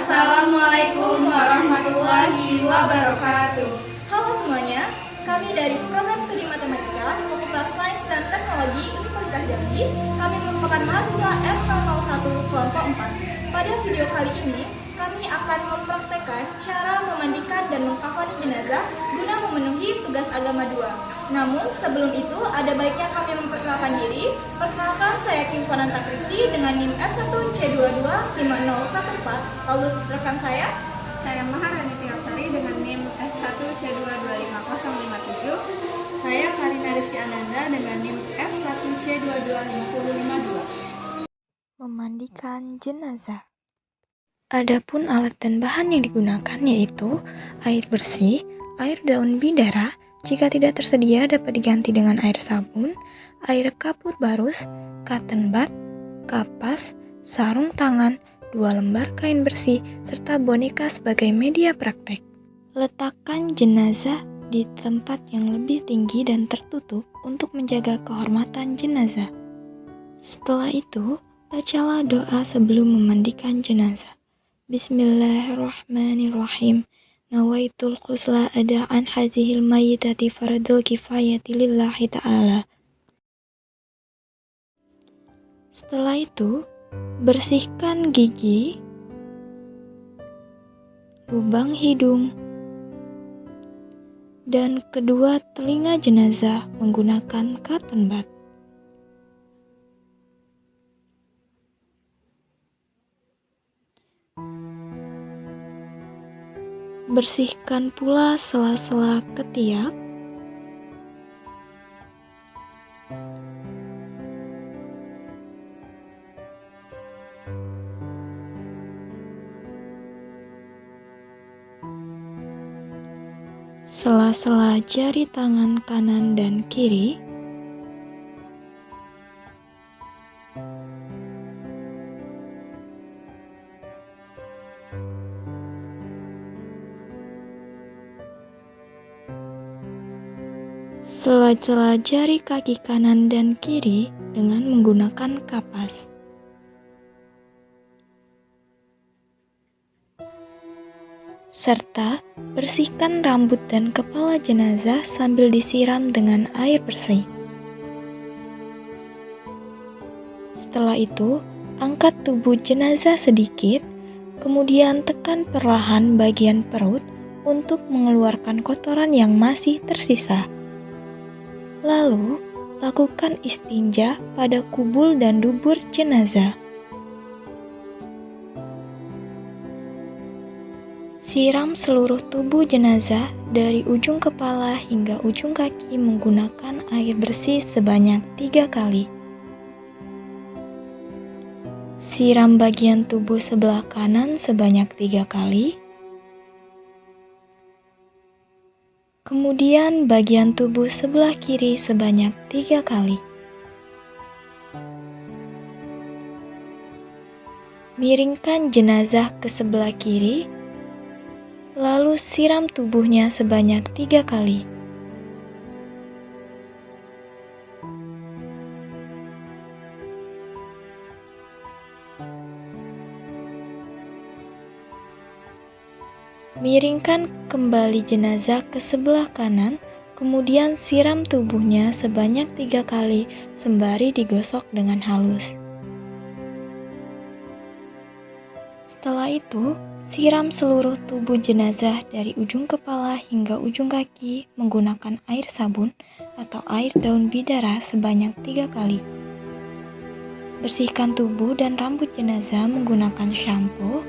Assalamualaikum warahmatullahi wabarakatuh. Halo semuanya, kami dari Program Studi Matematika Fakultas Sains dan Teknologi Universitas Jambi. Kami merupakan mahasiswa R001 kelompok 4. Pada video kali ini, kami akan mempraktekkan cara memandikan dan mengkafani jenazah guna memenuhi tugas agama 2. Namun sebelum itu, ada baiknya kami memperkenalkan diri. Perkenalkan, saya Kim Fananta Krisi dengan NIM F1C225014. Lalu rekan saya Maharani Tiapsari dengan NIM F1C225057. Saya Karina Rizky Ananda dengan NIM F1C225052. Memandikan jenazah. Adapun alat dan bahan yang digunakan yaitu air bersih, air daun bidara, jika tidak tersedia dapat diganti dengan air sabun, air kapur barus, cotton bud, kapas, sarung tangan, 2 lembar kain bersih, serta boneka sebagai media praktek. Letakkan jenazah di tempat yang lebih tinggi dan tertutup untuk menjaga kehormatan jenazah. Setelah itu, bacalah doa sebelum memandikan jenazah. Bismillahirrahmanirrahim. Nawaitul khusla ada'an hazihil mayyitati faradul kifayati lillahi ta'ala. Setelah itu, bersihkan gigi, lubang hidung, dan kedua telinga jenazah menggunakan cotton bud. Bersihkan pula sela-sela ketiak, sela-sela jari tangan kanan dan kiri, sela-sela jari kaki kanan dan kiri dengan menggunakan kapas. Serta bersihkan rambut dan kepala jenazah sambil disiram dengan air bersih. Setelah itu, angkat tubuh jenazah sedikit, kemudian tekan perlahan bagian perut untuk mengeluarkan kotoran yang masih tersisa. Lalu, lakukan istinja pada kubul dan dubur jenazah. Siram seluruh tubuh jenazah dari ujung kepala hingga ujung kaki menggunakan air bersih sebanyak 3 kali. Siram bagian tubuh sebelah kanan sebanyak 3 kali. Kemudian bagian tubuh sebelah kiri sebanyak 3 kali. Miringkan jenazah ke sebelah kiri, lalu siram tubuhnya sebanyak 3 kali. Miringkan kembali jenazah ke sebelah kanan, kemudian siram tubuhnya sebanyak 3 kali sembari digosok dengan halus. Setelah itu, siram seluruh tubuh jenazah dari ujung kepala hingga ujung kaki menggunakan air sabun atau air daun bidara sebanyak 3 kali. Bersihkan tubuh dan rambut jenazah menggunakan shampoo.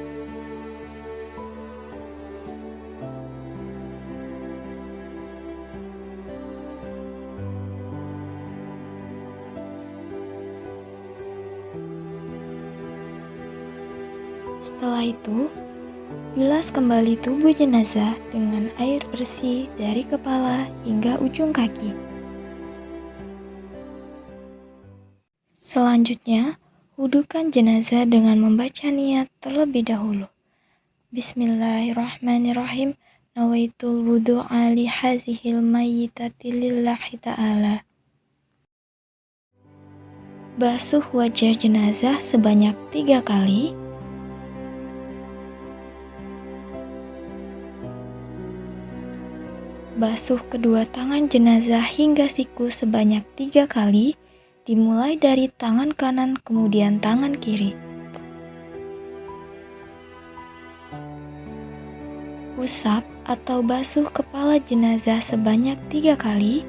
Setelah itu, bilas kembali tubuh jenazah dengan air bersih dari kepala hingga ujung kaki. Selanjutnya, wudukan jenazah dengan membaca niat terlebih dahulu. Bismillahirrahmanirrahim. Nawaitul wudu'a li hazihil mayyitati lillahi ta'ala. Basuh wajah jenazah sebanyak 3 kali. Basuh kedua tangan jenazah hingga siku sebanyak 3 kali, dimulai dari tangan kanan kemudian tangan kiri. Usap atau basuh kepala jenazah sebanyak 3 kali.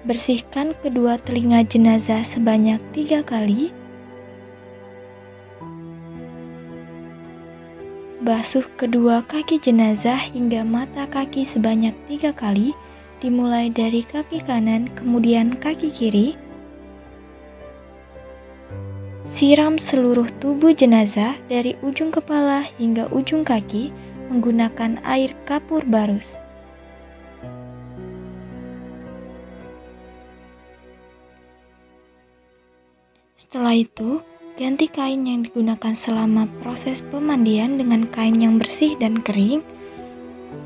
Bersihkan kedua telinga jenazah sebanyak 3 kali. Basuh kedua kaki jenazah hingga mata kaki sebanyak 3 kali, dimulai dari kaki kanan kemudian kaki kiri. Siram seluruh tubuh jenazah dari ujung kepala hingga ujung kaki menggunakan air kapur barus. Setelah itu, ganti kain yang digunakan selama proses pemandian dengan kain yang bersih dan kering.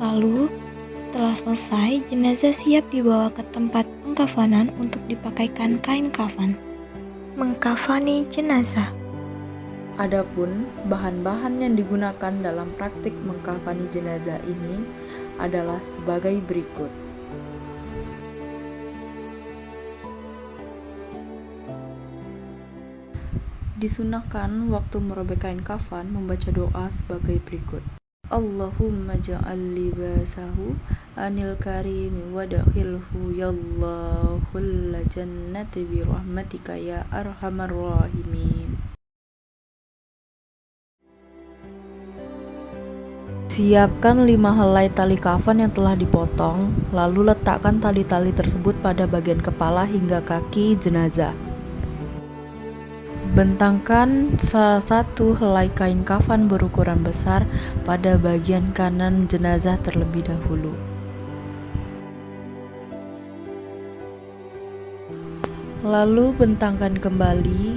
Lalu, setelah selesai, jenazah siap dibawa ke tempat pengkafanan untuk dipakaikan kain kafan. Mengkafani jenazah. Adapun bahan-bahan yang digunakan dalam praktik mengkafani jenazah ini adalah sebagai berikut. Disunahkan waktu merobek kain kafan membaca doa sebagai berikut. Allahumma ja'al libasahu anil karimi wadakhilhu yallahul jannati birahmatika ya arhamar rahimin. Siapkan 5 helai tali kafan yang telah dipotong, lalu letakkan tali-tali tersebut pada bagian kepala hingga kaki jenazah. Bentangkan salah satu helai kain kafan berukuran besar pada bagian kanan jenazah terlebih dahulu. Lalu bentangkan kembali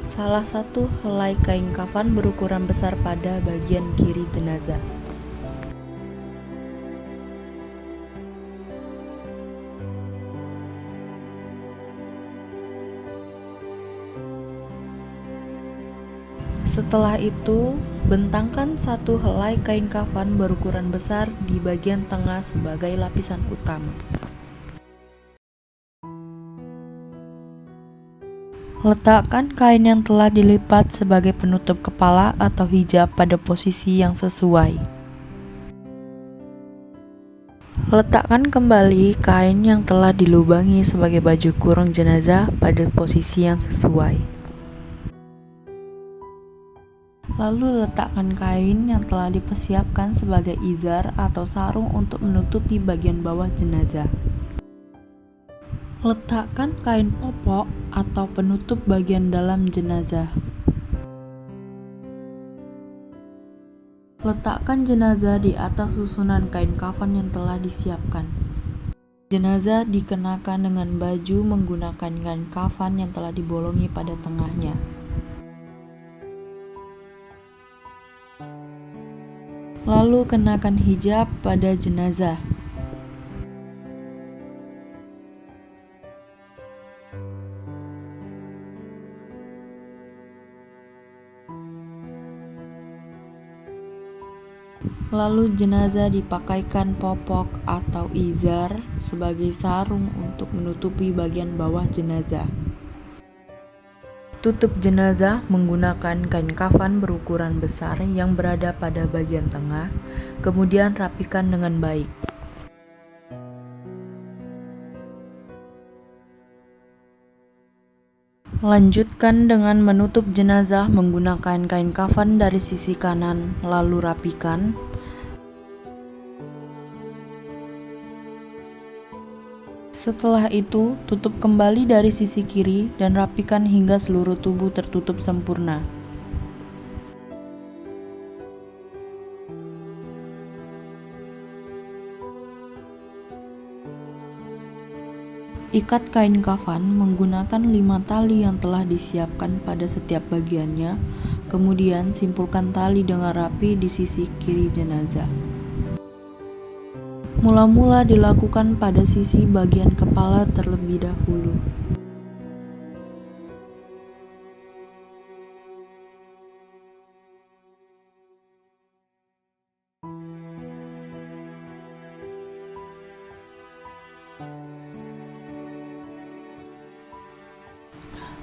salah satu helai kain kafan berukuran besar pada bagian kiri jenazah. Setelah itu, bentangkan satu helai kain kafan berukuran besar di bagian tengah sebagai lapisan utama. Letakkan kain yang telah dilipat sebagai penutup kepala atau hijab pada posisi yang sesuai. Letakkan kembali kain yang telah dilubangi sebagai baju kurung jenazah pada posisi yang sesuai. Lalu letakkan kain yang telah dipersiapkan sebagai izar atau sarung untuk menutupi bagian bawah jenazah. Letakkan kain popok atau penutup bagian dalam jenazah. Letakkan jenazah di atas susunan kain kafan yang telah disiapkan. Jenazah dikenakan dengan baju menggunakan kain kafan yang telah dibolongi pada tengahnya. Lalu kenakan hijab pada jenazah. Lalu jenazah dipakaikan popok atau izar sebagai sarung untuk menutupi bagian bawah jenazah. Tutup jenazah menggunakan kain kafan berukuran besar yang berada pada bagian tengah, kemudian rapikan dengan baik. Lanjutkan dengan menutup jenazah menggunakan kain kafan dari sisi kanan, lalu rapikan. Setelah itu, tutup kembali dari sisi kiri dan rapikan hingga seluruh tubuh tertutup sempurna. Ikat kain kafan menggunakan 5 tali yang telah disiapkan pada setiap bagiannya, kemudian simpulkan tali dengan rapi di sisi kiri jenazah. Mula-mula dilakukan pada sisi bagian kepala terlebih dahulu.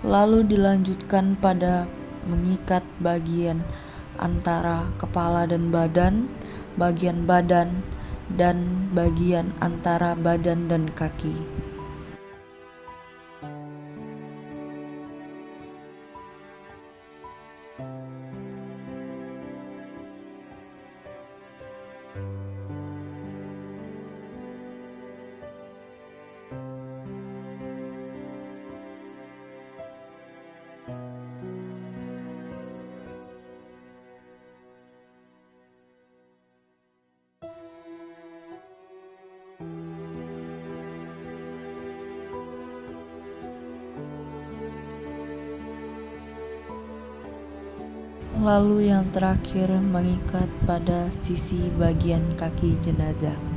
Lalu dilanjutkan pada mengikat bagian antara kepala dan badan, bagian badan, dan bagian antara badan dan kaki. Lalu yang terakhir mengikat pada sisi bagian kaki jenazah.